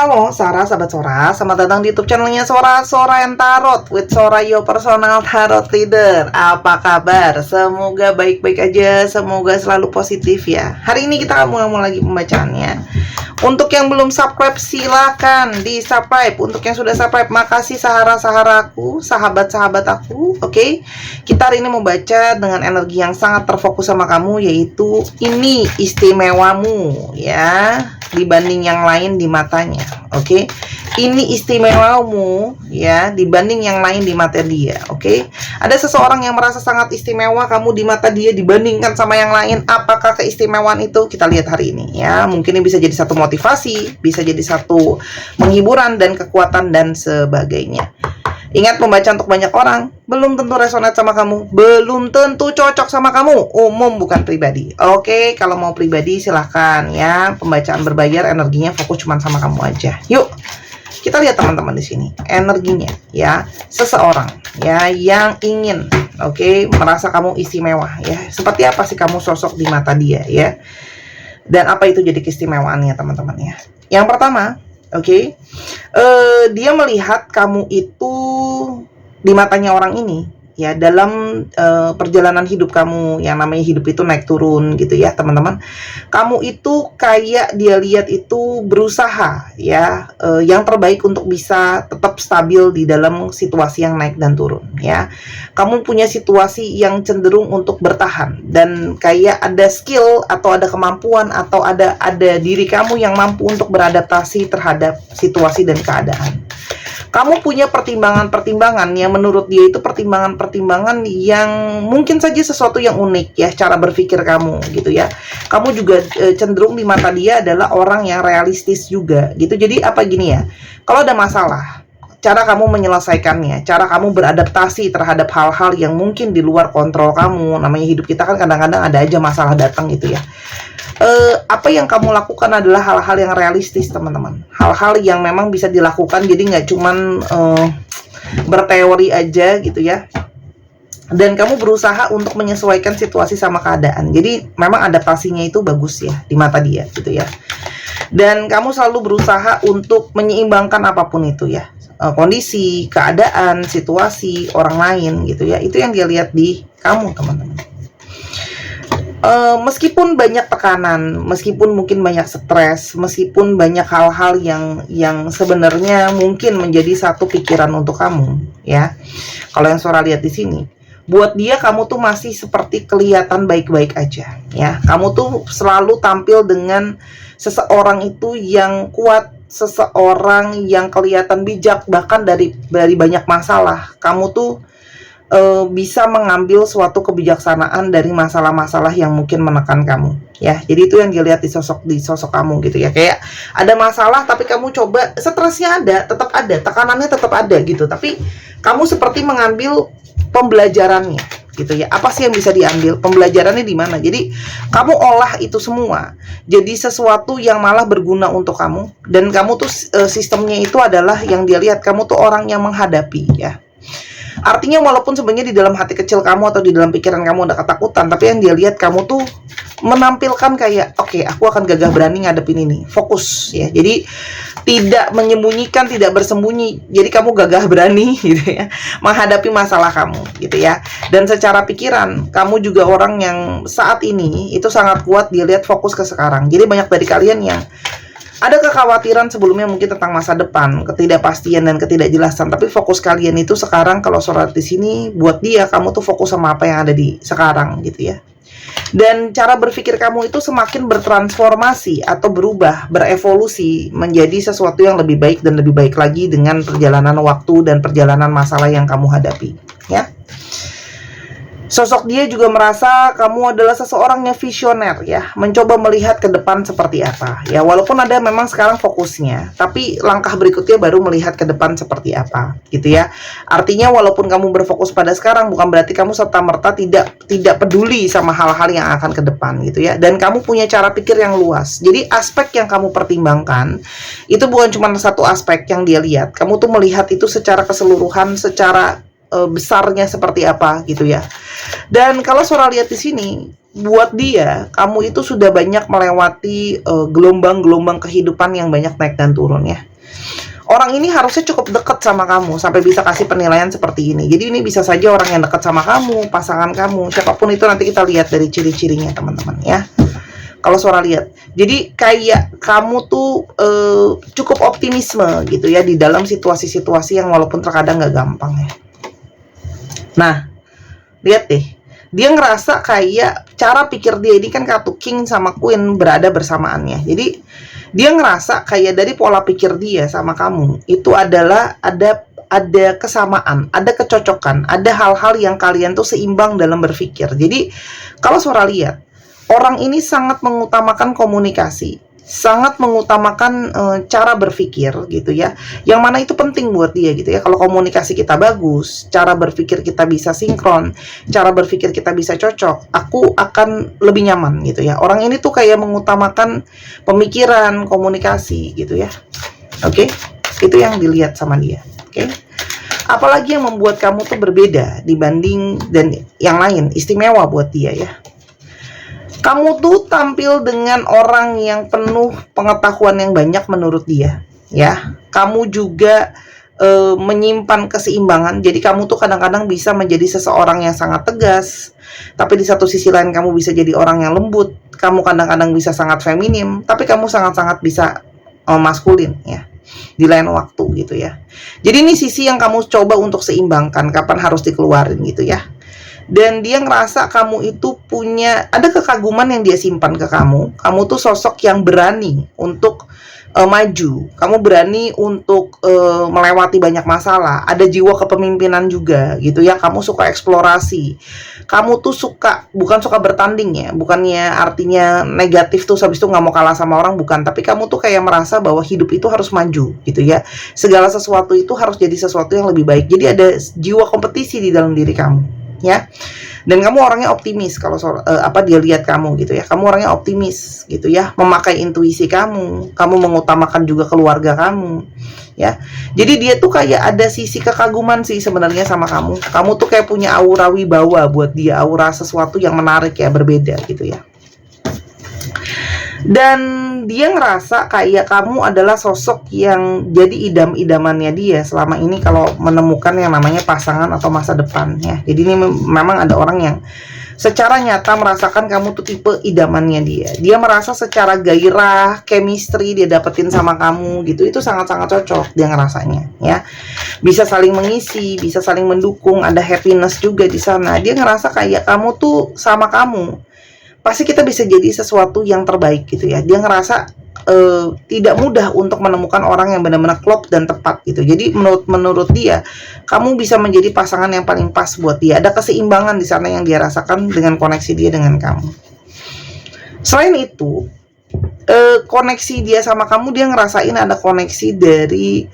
Halo Sora, sahabat Sora, selamat datang di YouTube channelnya Sora and Tarot with Sora, your personal tarot leader. Apa kabar? Semoga baik-baik aja, semoga selalu positif ya. Hari ini kita mau lagi pembacaannya. Untuk yang belum subscribe, silakan di subscribe. Untuk yang sudah subscribe, makasih sahara-saharaku, sahabat-sahabat aku. Oke, kita hari ini mau baca dengan energi yang sangat terfokus sama kamu, yaitu ini istimewamu ya, dibanding yang lain di matanya. Oke, ini istimewamu ya, dibanding yang lain di mata dia. Oke, ada seseorang yang merasa sangat istimewa kamu di mata dia dibandingkan sama yang lain. Apakah keistimewaan itu? Kita lihat hari ini ya. Mungkin ini bisa jadi satu motivasi, bisa jadi satu penghiburan dan kekuatan dan sebagainya. Ingat, pembaca untuk banyak orang, belum tentu resonate sama kamu, belum tentu cocok sama kamu, umum bukan pribadi. Oke, kalau mau pribadi silahkan ya, pembacaan berbayar, energinya fokus cuma sama kamu aja. Yuk, kita lihat teman-teman di sini, energinya ya, seseorang ya yang ingin, merasa kamu istimewa ya. Seperti apa sih kamu sosok di mata dia ya? Dan apa itu jadi keistimewaannya teman-teman ya? Yang pertama, dia melihat kamu itu di matanya orang ini ya, dalam perjalanan hidup kamu, yang namanya hidup itu naik turun gitu ya teman-teman. Kamu itu kayak dia lihat itu berusaha ya, yang terbaik untuk bisa tetap stabil di dalam situasi yang naik dan turun ya. Kamu punya situasi yang cenderung untuk bertahan, dan kayak ada skill atau ada kemampuan atau ada diri kamu yang mampu untuk beradaptasi terhadap situasi dan keadaan. Kamu punya pertimbangan-pertimbangan yang menurut dia itu pertimbangan-pertimbangan yang mungkin saja sesuatu yang unik ya, cara berpikir kamu gitu ya. Kamu juga cenderung di mata dia adalah orang yang realistis juga gitu. Jadi apa gini ya, kalau ada masalah, cara kamu menyelesaikannya, cara kamu beradaptasi terhadap hal-hal yang mungkin di luar kontrol kamu. Namanya hidup kita kan kadang-kadang ada aja masalah datang gitu ya. Apa yang kamu lakukan adalah hal-hal yang realistis teman-teman, hal-hal yang memang bisa dilakukan, jadi nggak cuman berteori aja gitu ya. Dan kamu berusaha untuk menyesuaikan situasi sama keadaan, jadi memang adaptasinya itu bagus ya di mata dia gitu ya. Dan kamu selalu berusaha untuk menyeimbangkan apapun itu ya, kondisi, keadaan, situasi, orang lain gitu ya. Itu yang dia lihat di kamu teman-teman. Meskipun banyak tekanan, meskipun mungkin banyak stres, meskipun banyak hal-hal yang sebenarnya mungkin menjadi satu pikiran untuk kamu, ya. Kalau yang Sora lihat di sini, buat dia kamu tuh masih seperti kelihatan baik-baik aja, ya. Kamu tuh selalu tampil dengan seseorang itu yang kuat, seseorang yang kelihatan bijak, bahkan dari banyak masalah. Kamu tuh bisa mengambil suatu kebijaksanaan dari masalah-masalah yang mungkin menekan kamu ya. Jadi itu yang dilihat di sosok kamu gitu ya. Kayak ada masalah tapi kamu coba, stresnya ada, tetap ada, tekanannya tetap ada gitu, tapi kamu seperti mengambil pembelajarannya gitu ya. Apa sih yang bisa diambil? Pembelajarannya di mana? Jadi kamu olah itu semua jadi sesuatu yang malah berguna untuk kamu. Dan kamu tuh sistemnya itu adalah yang dia lihat kamu tuh orang yang menghadapi ya. Artinya walaupun sebenarnya di dalam hati kecil kamu atau di dalam pikiran kamu ada ketakutan, tapi yang dia lihat kamu tuh menampilkan kayak aku akan gagah berani ngadepin ini, fokus ya. Jadi tidak menyembunyikan, tidak bersembunyi. Jadi kamu gagah berani gitu ya, menghadapi masalah kamu gitu ya. Dan secara pikiran kamu juga orang yang saat ini itu sangat kuat, dia lihat fokus ke sekarang. Jadi banyak dari kalian yang ada kekhawatiran sebelumnya mungkin tentang masa depan, ketidakpastian dan ketidakjelasan, tapi fokus kalian itu sekarang. Kalau Sora di sini buat dia, kamu tuh fokus sama apa yang ada di sekarang gitu ya. Dan cara berpikir kamu itu semakin bertransformasi atau berubah, berevolusi menjadi sesuatu yang lebih baik dan lebih baik lagi dengan perjalanan waktu dan perjalanan masalah yang kamu hadapi ya. Sosok dia juga merasa kamu adalah seseorang yang visioner ya, mencoba melihat ke depan seperti apa ya. Walaupun ada memang sekarang fokusnya, tapi langkah berikutnya baru melihat ke depan seperti apa gitu ya. Artinya walaupun kamu berfokus pada sekarang, bukan berarti kamu serta-merta tidak peduli sama hal-hal yang akan ke depan gitu ya. Dan kamu punya cara pikir yang luas. Jadi aspek yang kamu pertimbangkan itu bukan cuma satu aspek yang dia lihat. Kamu tuh melihat itu secara keseluruhan, secara besarnya seperti apa gitu ya. Dan kalau Sora lihat di sini, buat dia kamu itu sudah banyak melewati gelombang-gelombang kehidupan yang banyak naik dan turun ya. Orang ini harusnya cukup dekat sama kamu sampai bisa kasih penilaian seperti ini. Jadi ini bisa saja orang yang dekat sama kamu, pasangan kamu, siapapun itu, nanti kita lihat dari ciri-cirinya teman-teman ya. Kalau suara lihat, jadi kayak kamu tuh cukup optimisme gitu ya di dalam situasi-situasi yang walaupun terkadang nggak gampang ya. Nah, lihat deh, dia ngerasa kayak cara pikir dia ini kan kartu King sama Queen berada bersamaannya. Jadi dia ngerasa kayak dari pola pikir dia sama kamu itu adalah ada kesamaan, ada kecocokan, ada hal-hal yang kalian tuh seimbang dalam berpikir. Jadi kalau suara lihat, orang ini sangat mengutamakan komunikasi, sangat mengutamakan cara berpikir gitu ya, yang mana itu penting buat dia gitu ya. Kalau komunikasi kita bagus, cara berpikir kita bisa sinkron, cara berpikir kita bisa cocok, aku akan lebih nyaman gitu ya. Orang ini tuh kayak mengutamakan pemikiran, komunikasi gitu ya. Oke, itu yang dilihat sama dia. Oke, apalagi yang membuat kamu tuh berbeda dibanding dan yang lain, istimewa buat dia ya. Kamu tuh tampil dengan orang yang penuh pengetahuan yang banyak menurut dia, ya. Kamu juga menyimpan keseimbangan. Jadi kamu tuh kadang-kadang bisa menjadi seseorang yang sangat tegas, tapi di satu sisi lain kamu bisa jadi orang yang lembut. Kamu kadang-kadang bisa sangat feminim, tapi kamu sangat-sangat bisa maskulin, ya. Di lain waktu gitu ya. Jadi ini sisi yang kamu coba untuk seimbangkan, kapan harus dikeluarin gitu ya. Dan dia ngerasa kamu itu punya, ada kekaguman yang dia simpan ke kamu. Kamu tuh sosok yang berani untuk maju. Kamu berani untuk melewati banyak masalah. Ada jiwa kepemimpinan juga gitu ya. Kamu suka eksplorasi. Kamu tuh suka, bukan suka bertanding ya, bukannya artinya negatif tuh habis itu nggak mau kalah sama orang, bukan. Tapi kamu tuh kayak merasa bahwa hidup itu harus maju gitu ya. Segala sesuatu itu harus jadi sesuatu yang lebih baik. Jadi ada jiwa kompetisi di dalam diri kamu ya. Dan kamu orangnya optimis kalau dia lihat kamu gitu ya. Kamu orangnya optimis gitu ya, memakai intuisi kamu mengutamakan juga keluarga kamu ya. Jadi dia tuh kayak ada sisi kekaguman sih sebenarnya sama kamu. Kamu tuh kayak punya aura wibawa buat dia, aura sesuatu yang menarik ya, berbeda gitu ya. Dan dia ngerasa kayak kamu adalah sosok yang jadi idam-idamannya dia selama ini kalau menemukan yang namanya pasangan atau masa depan ya. Jadi ini memang ada orang yang secara nyata merasakan kamu tuh tipe idamannya dia. Dia merasa secara gairah, chemistry dia dapetin sama kamu gitu, itu sangat-sangat cocok dia ngerasanya ya. Bisa saling mengisi, bisa saling mendukung, ada happiness juga di sana. Dia ngerasa kayak kamu tuh sama kamu pasti kita bisa jadi sesuatu yang terbaik gitu ya. Dia ngerasa tidak mudah untuk menemukan orang yang benar-benar klop dan tepat gitu. Jadi menurut dia, kamu bisa menjadi pasangan yang paling pas buat dia. Ada keseimbangan di sana yang dia rasakan dengan koneksi dia dengan kamu. Selain itu, koneksi dia sama kamu, dia ngerasain ada koneksi dari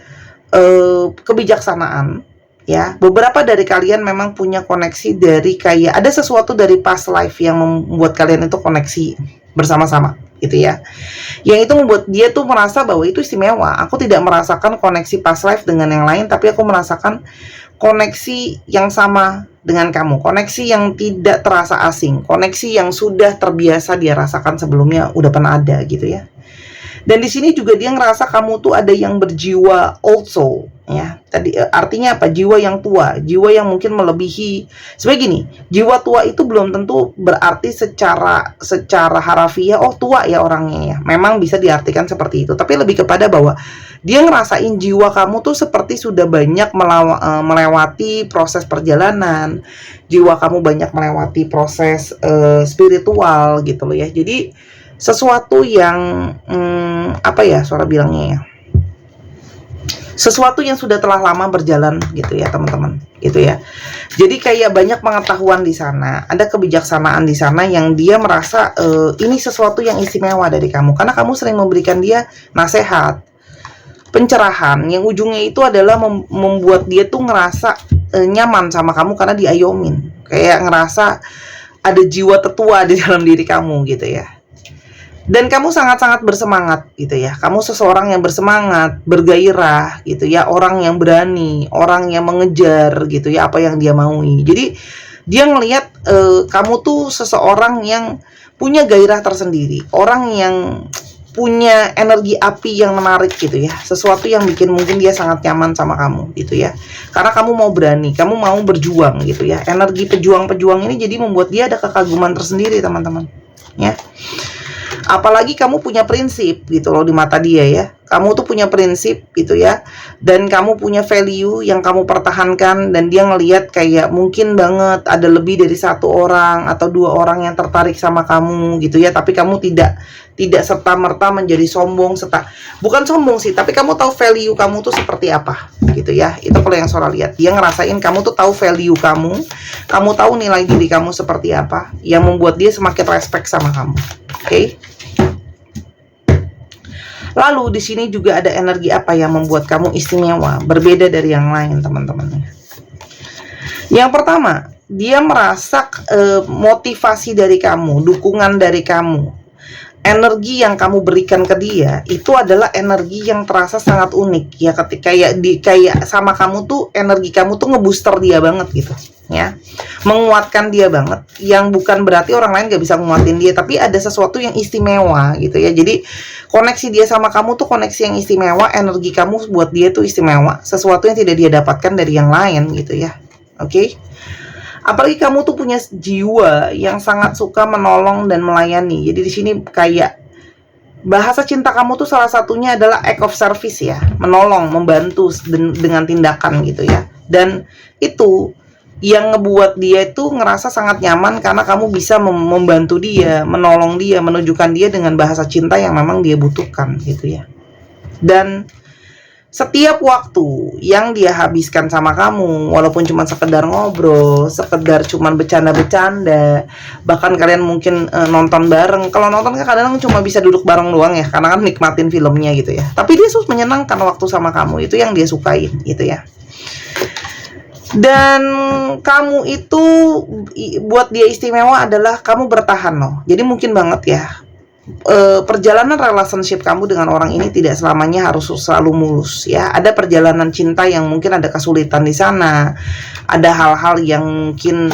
kebijaksanaan. Ya, beberapa dari kalian memang punya koneksi dari kayak ada sesuatu dari past life yang membuat kalian itu koneksi bersama-sama gitu ya. Yang itu membuat dia tuh merasa bahwa itu istimewa. Aku tidak merasakan koneksi past life dengan yang lain, tapi aku merasakan koneksi yang sama dengan kamu. Koneksi yang tidak terasa asing, koneksi yang sudah terbiasa dia rasakan sebelumnya, udah pernah ada gitu ya. Dan di sini juga dia ngerasa kamu tuh ada yang berjiwa old soul ya. Tadi artinya apa? Jiwa yang tua, jiwa yang mungkin melebihi. Sebenarnya gini, jiwa tua itu belum tentu berarti secara harafiah oh tua ya orangnya ya. Memang bisa diartikan seperti itu, tapi lebih kepada bahwa dia ngerasain jiwa kamu tuh seperti sudah banyak melewati proses perjalanan. Jiwa kamu banyak melewati proses spiritual gitu loh ya. Jadi sesuatu yang apa ya suara bilangnya ya, sesuatu yang sudah telah lama berjalan gitu ya teman-teman gitu ya. Jadi kayak banyak pengetahuan di sana, ada kebijaksanaan di sana yang dia merasa ini sesuatu yang istimewa dari kamu karena kamu sering memberikan dia nasihat, pencerahan yang ujungnya itu adalah membuat dia tuh ngerasa nyaman sama kamu karena diayomin, kayak ngerasa ada jiwa tetua di dalam diri kamu gitu ya. Dan kamu sangat-sangat bersemangat gitu ya. Kamu seseorang yang bersemangat, bergairah gitu ya, orang yang berani, orang yang mengejar gitu ya apa yang dia maui. Jadi dia ngelihat kamu tuh seseorang yang punya gairah tersendiri, orang yang punya energi api yang menarik gitu ya, sesuatu yang bikin mungkin dia sangat nyaman sama kamu gitu ya, karena kamu mau berani, kamu mau berjuang gitu ya. Energi pejuang-pejuang ini jadi membuat dia ada kekaguman tersendiri teman-teman ya. Apalagi kamu punya prinsip gitu loh di mata dia ya. Kamu tuh punya prinsip gitu ya. Dan kamu punya value yang kamu pertahankan. Dan dia ngelihat kayak mungkin banget ada lebih dari satu orang atau dua orang yang tertarik sama kamu gitu ya. Tapi kamu tidak serta-merta menjadi sombong. Bukan sombong sih, tapi kamu tahu value kamu tuh seperti apa gitu ya. Itu kalau yang Sora lihat. Dia ngerasain kamu tuh tahu value kamu. Kamu tahu nilai diri kamu seperti apa. Yang membuat dia semakin respect sama kamu. Oke? Lalu di sini juga ada energi apa yang membuat kamu istimewa, berbeda dari yang lain, teman-teman. Yang pertama, dia merasa motivasi dari kamu, dukungan dari kamu, energi yang kamu berikan ke dia itu adalah energi yang terasa sangat unik ya. Ketika kayak sama kamu tuh, energi kamu tuh ngebooster dia banget gitu ya, menguatkan dia banget, yang bukan berarti orang lain gak bisa menguatin dia, tapi ada sesuatu yang istimewa gitu ya. Jadi koneksi dia sama kamu tuh koneksi yang istimewa, energi kamu buat dia tuh istimewa, sesuatu yang tidak dia dapatkan dari yang lain gitu ya. Oke? Apalagi kamu tuh punya jiwa yang sangat suka menolong dan melayani. Jadi di sini kayak bahasa cinta kamu tuh salah satunya adalah act of service ya, menolong, membantu dengan tindakan gitu ya. Dan itu yang ngebuat dia itu ngerasa sangat nyaman karena kamu bisa membantu dia, menolong dia, menunjukkan dia dengan bahasa cinta yang memang dia butuhkan gitu ya. Dan setiap waktu yang dia habiskan sama kamu, walaupun cuma sekedar ngobrol, sekedar cuma bercanda-bercanda, bahkan kalian mungkin nonton bareng. Kalau nonton kan kadang-kadang cuma bisa duduk bareng doang ya, karena kan nikmatin filmnya gitu ya. Tapi dia suka menyenangkan waktu sama kamu, itu yang dia sukain gitu ya. Dan kamu itu buat dia istimewa adalah kamu bertahan loh. Jadi mungkin banget ya, perjalanan relationship kamu dengan orang ini tidak selamanya harus selalu mulus ya. Ada perjalanan cinta yang mungkin ada kesulitan di sana, ada hal-hal yang mungkin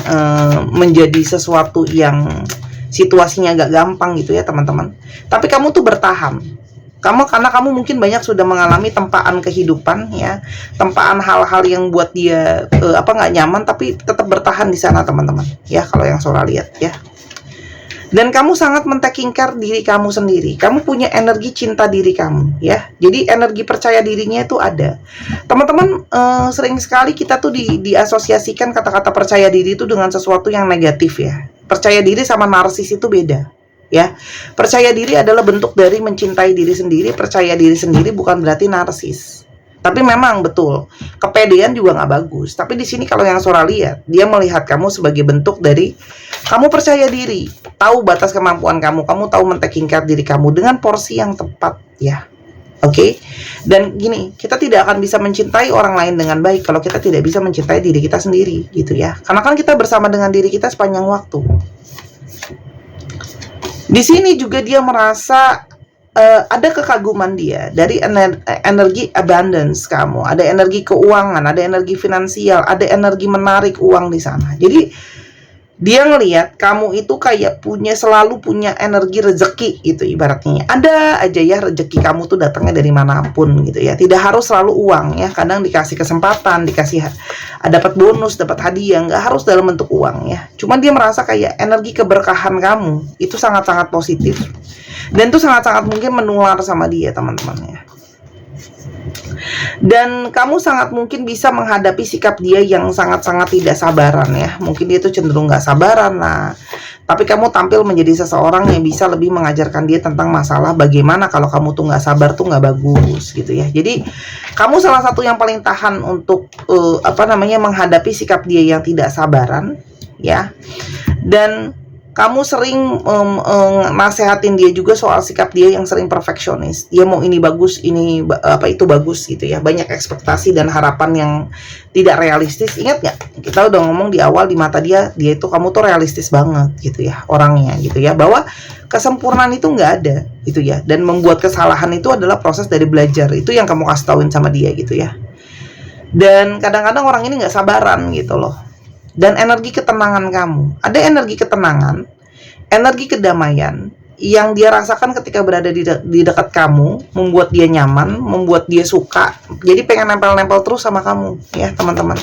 menjadi sesuatu yang situasinya agak gampang gitu ya teman-teman. Tapi kamu tuh bertahan. Karena kamu mungkin banyak sudah mengalami tempaan kehidupan ya, tempaan hal-hal yang buat dia nggak nyaman, tapi tetap bertahan di sana teman-teman ya, kalau yang Sora lihat ya. Dan kamu sangat men-taking care diri kamu sendiri. Kamu punya energi cinta diri kamu ya. Jadi energi percaya dirinya itu ada. Teman-teman, sering sekali kita tuh diasosiasikan kata-kata percaya diri itu dengan sesuatu yang negatif ya. Percaya diri sama narsis itu beda ya. Percaya diri adalah bentuk dari mencintai diri sendiri. Percaya diri sendiri bukan berarti narsis. Tapi memang betul, kepedean juga nggak bagus. Tapi di sini kalau yang Sora lihat, dia melihat kamu sebagai bentuk dari kamu percaya diri, tahu batas kemampuan kamu tahu men-taking care diri kamu dengan porsi yang tepat ya. Oke? Dan gini, kita tidak akan bisa mencintai orang lain dengan baik kalau kita tidak bisa mencintai diri kita sendiri gitu ya. Karena kan kita bersama dengan diri kita sepanjang waktu. Di sini juga dia merasa ada kekaguman dia dari energi abundance kamu, ada energi keuangan, ada energi finansial, ada energi menarik uang di sana. Jadi dia ngelihat kamu itu kayak selalu punya energi rezeki gitu ibaratnya. Ada aja ya rezeki kamu tuh datangnya dari manapun gitu ya. Tidak harus selalu uang ya. Kadang dikasih kesempatan, dapat bonus, dapat hadiah, nggak harus dalam bentuk uang ya. Cuman dia merasa kayak energi keberkahan kamu itu sangat-sangat positif. Dan itu sangat-sangat mungkin menular sama dia teman-teman ya. Dan kamu sangat mungkin bisa menghadapi sikap dia yang sangat-sangat tidak sabaran ya. Mungkin dia itu cenderung gak sabaran lah. Tapi kamu tampil menjadi seseorang yang bisa lebih mengajarkan dia tentang masalah bagaimana kalau kamu tuh gak sabar tuh gak bagus gitu ya. Jadi kamu salah satu yang paling tahan untuk menghadapi sikap dia yang tidak sabaran ya. Dan kamu sering nasehatin dia juga soal sikap dia yang sering perfeksionis. Dia mau ini bagus, itu bagus gitu ya. Banyak ekspektasi dan harapan yang tidak realistis. Ingat gak? Kita udah ngomong di awal, di mata dia itu kamu tuh realistis banget gitu ya orangnya gitu ya. Bahwa kesempurnaan itu nggak ada gitu ya. Dan membuat kesalahan itu adalah proses dari belajar. Itu yang kamu kasih tauin sama dia gitu ya. Dan kadang-kadang orang ini nggak sabaran gitu loh. Dan energi ketenangan kamu, ada energi ketenangan, energi kedamaian, yang dia rasakan ketika berada di dekat kamu, membuat dia nyaman, membuat dia suka, jadi pengen nempel-nempel terus sama kamu, ya teman-teman.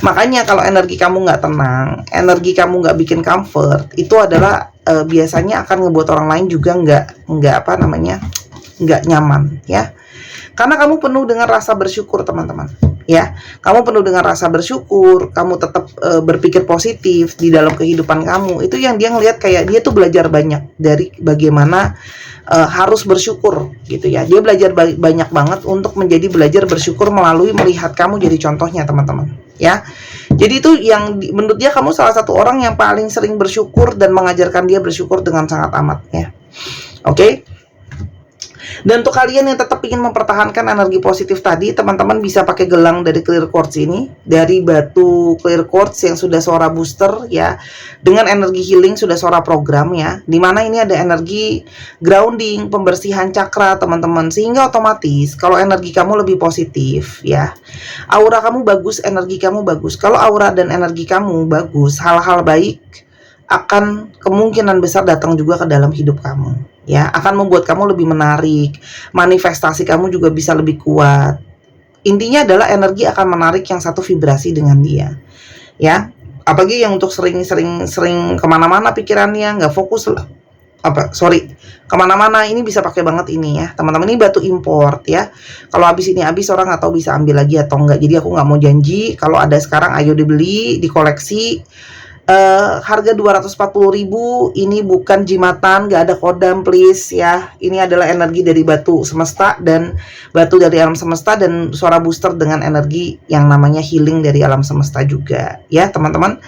Makanya kalau energi kamu nggak tenang, energi kamu nggak bikin comfort, itu adalah biasanya akan ngebuat orang lain juga nggak nyaman, ya. Karena kamu penuh dengan rasa bersyukur, teman-teman. Ya, kamu penuh dengan rasa bersyukur, kamu tetap berpikir positif di dalam kehidupan kamu. Itu yang dia ngelihat, kayak dia tuh belajar banyak dari bagaimana harus bersyukur, gitu ya. Dia belajar banyak banget untuk belajar bersyukur melalui melihat kamu jadi contohnya, teman-teman. Ya, jadi itu yang menurut dia kamu salah satu orang yang paling sering bersyukur dan mengajarkan dia bersyukur dengan sangat amat, ya. Oke. Dan untuk kalian yang tetap ingin mempertahankan energi positif tadi, teman-teman bisa pakai gelang dari clear quartz ini, dari batu clear quartz yang sudah suara booster, ya, dengan energi healing sudah suara program, ya, dimana ini ada energi grounding, pembersihan cakra, teman-teman, sehingga otomatis kalau energi kamu lebih positif, ya, aura kamu bagus, energi kamu bagus. Kalau aura dan energi kamu bagus, hal-hal baik akan kemungkinan besar datang juga ke dalam hidup kamu, ya, akan membuat kamu lebih menarik, manifestasi kamu juga bisa lebih kuat. Intinya adalah energi akan menarik yang satu vibrasi dengan dia, ya. Apalagi yang untuk sering kemana-mana pikirannya, nggak fokus kemana-mana, ini bisa pakai banget ini, ya teman-teman. Ini batu import, ya. Kalau habis ini habis, orang nggak tahu bisa ambil lagi atau enggak. Jadi aku nggak mau janji. Kalau ada sekarang, ayo dibeli, dikoleksi. Harga 240.000. Ini bukan jimatan, gak ada kodam, please, ya. Ini adalah energi dari batu semesta dan batu dari alam semesta, dan suara booster dengan energi yang namanya healing dari alam semesta juga, ya teman-teman.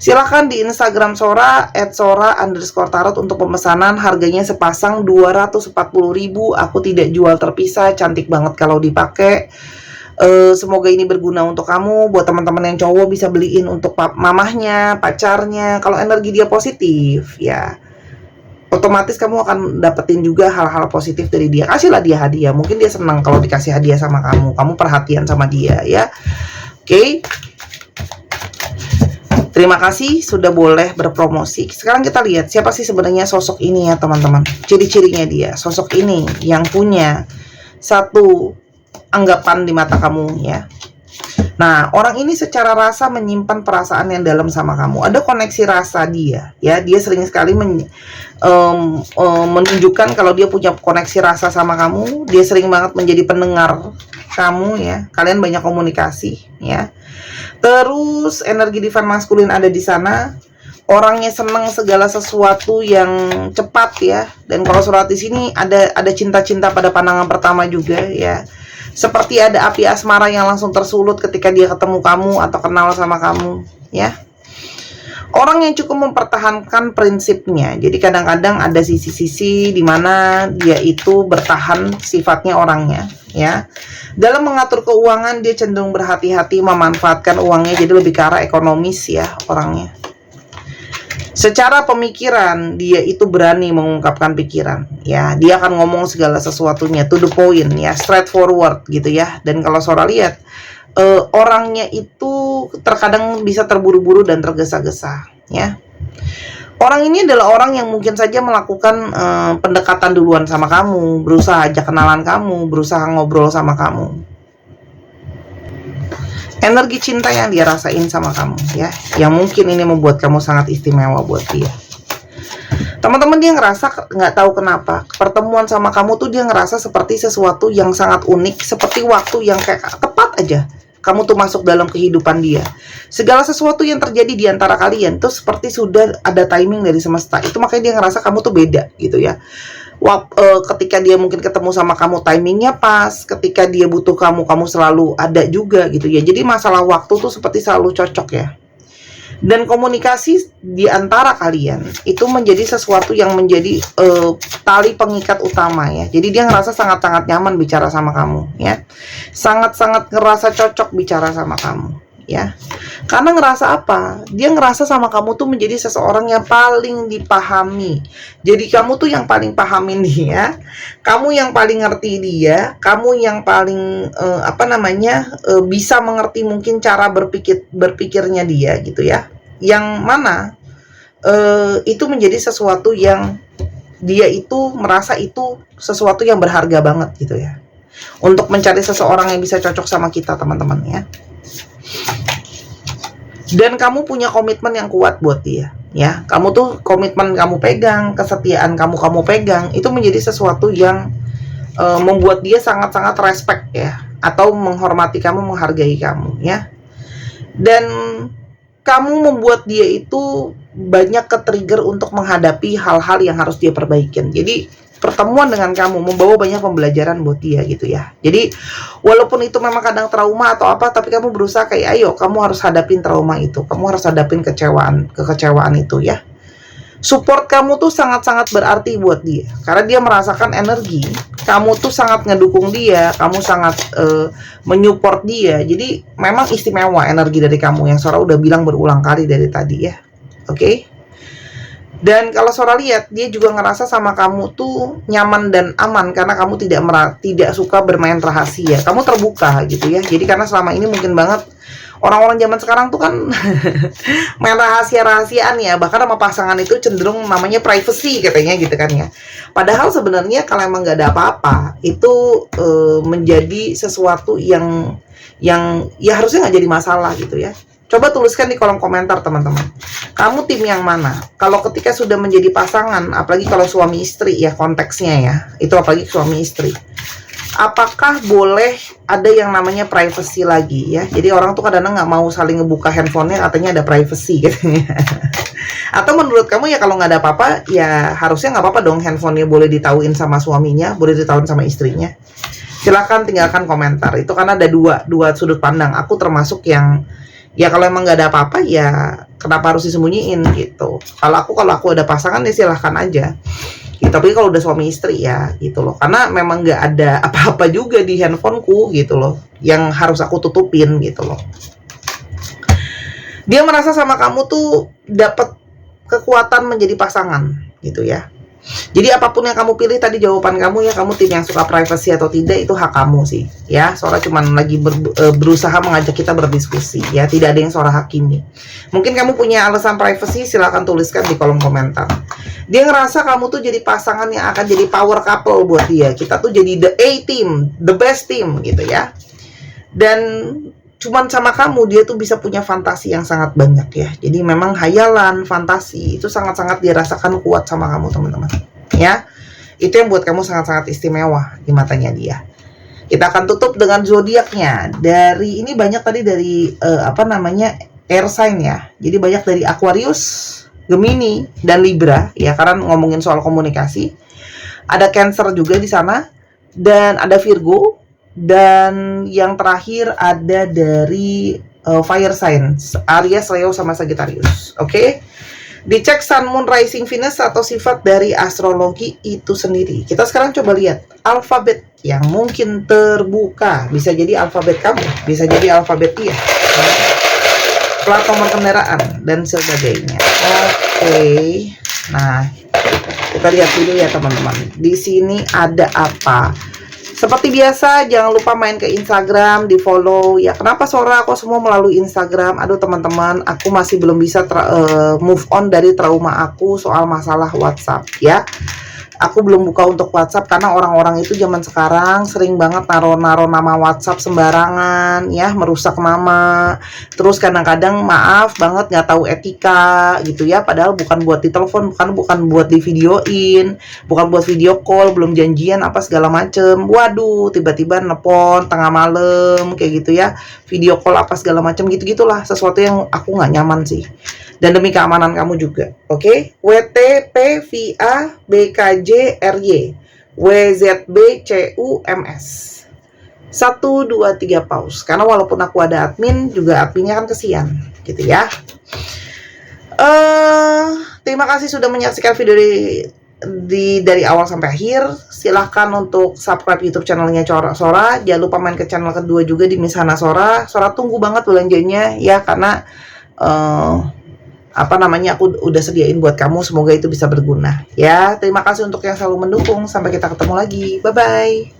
Silahkan di Instagram Sora @sora_tarot untuk pemesanan. Harganya sepasang 240.000. Aku tidak jual terpisah, cantik banget kalau dipakai. Semoga ini berguna untuk kamu. Buat teman-teman yang cowok bisa beliin untuk mamahnya, pacarnya. Kalau energi dia positif, ya otomatis kamu akan dapetin juga hal-hal positif dari dia. Kasihlah dia hadiah. Mungkin dia senang kalau dikasih hadiah sama kamu. Kamu perhatian sama dia, ya. Oke. Terima kasih sudah boleh berpromosi. Sekarang kita lihat siapa sih sebenarnya sosok ini, ya teman-teman. Ciri-cirinya dia. Sosok ini yang punya satu anggapan di mata kamu, ya. Nah, orang ini secara rasa menyimpan perasaan yang dalam sama kamu. Ada koneksi rasa dia, ya. Dia sering sekali menunjukkan kalau dia punya koneksi rasa sama kamu. Dia sering banget menjadi pendengar kamu, ya. Kalian banyak komunikasi, ya. Terus energi divine maskulin ada di sana. Orangnya senang segala sesuatu yang cepat, ya. Dan kalau surat di sini ada cinta-cinta pada pandangan pertama juga, ya. Seperti ada api asmara yang langsung tersulut ketika dia ketemu kamu atau kenal sama kamu, ya. Orang yang cukup mempertahankan prinsipnya. Jadi kadang-kadang ada sisi-sisi di mana dia itu bertahan sifatnya orangnya, ya. Dalam mengatur keuangan dia cenderung berhati-hati, memanfaatkan uangnya jadi lebih ke arah ekonomis, ya, orangnya. Secara pemikiran dia itu berani mengungkapkan pikiran, ya. Dia akan ngomong segala sesuatunya to the point, ya, straightforward gitu, ya. Dan kalau Sora lihat orangnya itu terkadang bisa terburu-buru dan tergesa-gesa, ya. Orang ini adalah orang yang mungkin saja melakukan pendekatan duluan sama kamu, berusaha ajak kenalan kamu, berusaha ngobrol sama kamu. Energi cinta yang dia rasain sama kamu, ya, yang mungkin ini membuat kamu sangat istimewa buat dia. Teman-teman, dia ngerasa nggak tahu kenapa pertemuan sama kamu tuh dia ngerasa seperti sesuatu yang sangat unik, seperti waktu yang kayak tepat aja kamu tuh masuk dalam kehidupan dia. Segala sesuatu yang terjadi di antara kalian tuh seperti sudah ada timing dari semesta. Itu makanya dia ngerasa kamu tuh beda, gitu, ya. Ketika dia mungkin ketemu sama kamu timingnya pas, ketika dia butuh kamu selalu ada juga, gitu, ya. Jadi masalah waktu tuh seperti selalu cocok, ya. Dan komunikasi di antara kalian itu menjadi sesuatu yang menjadi tali pengikat utama, ya. Jadi dia ngerasa sangat-sangat nyaman bicara sama kamu, ya. Sangat-sangat ngerasa cocok bicara sama kamu, ya. Karena ngerasa apa? Dia ngerasa sama kamu tuh menjadi seseorang yang paling dipahami. Jadi kamu tuh yang paling pahamin dia, kamu yang paling ngerti dia, kamu yang paling bisa mengerti mungkin cara berpikirnya dia, gitu, ya. Yang mana itu menjadi sesuatu yang dia itu merasa itu sesuatu yang berharga banget gitu ya. Untuk mencari seseorang yang bisa cocok sama kita, teman-teman ya. Dan kamu punya komitmen yang kuat buat dia ya. Kamu tuh komitmen kamu pegang, kesetiaan kamu pegang, itu menjadi sesuatu yang membuat dia sangat-sangat respect ya, atau menghormati kamu, menghargai kamu ya. Dan kamu membuat dia itu banyak ke-trigger untuk menghadapi hal-hal yang harus dia perbaikin. Jadi pertemuan dengan kamu membawa banyak pembelajaran buat dia gitu ya. Jadi walaupun itu memang kadang trauma atau apa, tapi kamu berusaha kayak ayo kamu harus hadapin trauma itu, kamu harus hadapin kekecewaan itu ya. Support kamu tuh sangat-sangat berarti buat dia, karena dia merasakan energi kamu tuh sangat ngedukung dia, kamu sangat menyupport dia. Jadi memang istimewa energi dari kamu, yang Sora udah bilang berulang kali dari tadi ya. Oke? Dan kalau Sora lihat, dia juga ngerasa sama kamu tuh nyaman dan aman, karena kamu tidak suka bermain rahasia. Kamu terbuka gitu ya. Jadi karena selama ini mungkin banget orang-orang zaman sekarang tuh kan main rahasia-rahasiaan ya, bahkan sama pasangan itu cenderung namanya privacy katanya gitu kan ya. Padahal sebenarnya kalau emang nggak ada apa-apa, itu menjadi sesuatu yang ya harusnya nggak jadi masalah gitu ya. Coba tuliskan di kolom komentar teman-teman, kamu tim yang mana? Kalau ketika sudah menjadi pasangan, apalagi kalau suami istri ya konteksnya ya, itu apalagi suami istri, apakah boleh ada yang namanya privacy lagi ya? Jadi orang tuh kadang-kadang nggak mau saling ngebuka handphonenya, katanya ada privacy katanya. Atau menurut kamu ya kalau nggak ada apa-apa, ya harusnya nggak apa-apa dong handphonenya boleh ditauin sama suaminya, boleh ditauin sama istrinya? Silahkan tinggalkan komentar. Itu karena ada dua sudut pandang. Aku termasuk yang ya kalau emang nggak ada apa-apa ya kenapa harus disembunyiin gitu. Kalau aku ada pasangan ya silahkan aja. Ya, tapi kalau udah suami istri ya gitu loh, karena memang nggak ada apa-apa juga di handphoneku gitu loh yang harus aku tutupin gitu loh. Dia merasa sama kamu tuh dapat kekuatan menjadi pasangan gitu ya. Jadi apapun yang kamu pilih tadi jawaban kamu ya, kamu tim yang suka privacy atau tidak itu hak kamu sih ya. Sora cuman lagi berusaha mengajak kita berdiskusi ya, tidak ada yang Sora hakimi. Mungkin kamu punya alasan privacy, silahkan tuliskan di kolom komentar. Dia ngerasa kamu tuh jadi pasangan yang akan jadi power couple buat dia. Kita tuh jadi the A-team, the best team gitu ya. Dan cuman sama kamu dia tuh bisa punya fantasi yang sangat banyak ya. Jadi memang hayalan, fantasi itu sangat-sangat dirasakan kuat sama kamu teman-teman ya. Itu yang buat kamu sangat-sangat istimewa di matanya dia. Kita akan tutup dengan zodiaknya. Dari ini banyak tadi dari air sign ya. Jadi banyak dari Aquarius, Gemini dan Libra ya, karena ngomongin soal komunikasi. Ada Cancer juga di sana dan ada Virgo. Dan yang terakhir ada dari fire signs, Aries, Leo, sama Sagittarius. Oke? Dicek Sun, Moon, Rising, Venus atau sifat dari astrologi itu sendiri. Kita sekarang coba lihat alfabet yang mungkin terbuka. Bisa jadi alfabet kamu, bisa jadi alfabet dia, plat nomor kendaraan dan sebagainya. Oke. Nah, kita lihat dulu ya teman-teman. Di sini ada apa? Seperti biasa, jangan lupa main ke Instagram, di follow ya. Kenapa Sora kok semua melalui Instagram? Aduh teman-teman, aku masih belum bisa move on dari trauma aku soal masalah WhatsApp ya. Aku belum buka untuk WhatsApp karena orang-orang itu zaman sekarang sering banget naro-naro nama WhatsApp sembarangan ya, merusak nama. Terus kadang-kadang maaf banget nggak tahu etika gitu ya, padahal bukan buat ditelepon, bukan buat di videoin, bukan buat video call, belum janjian apa segala macem. Waduh, tiba-tiba nelpon tengah malam kayak gitu ya, video call apa segala macem gitu-gitulah, sesuatu yang aku nggak nyaman sih. Dan demi keamanan kamu juga, oke? WTPVA BKJ RY WZB CUMS 1, 2, 3 pause. Karena walaupun aku ada admin, juga adminnya kan kesian gitu ya. Terima kasih sudah menyaksikan video dari awal sampai akhir. Silahkan untuk subscribe YouTube channelnya Sora. Jangan lupa main ke channel kedua juga di Miss Hana Sora. Sora tunggu banget belanjanya ya, karena aku udah sediain buat kamu, semoga itu bisa berguna ya. Terima kasih untuk yang selalu mendukung, sampai kita ketemu lagi, bye bye.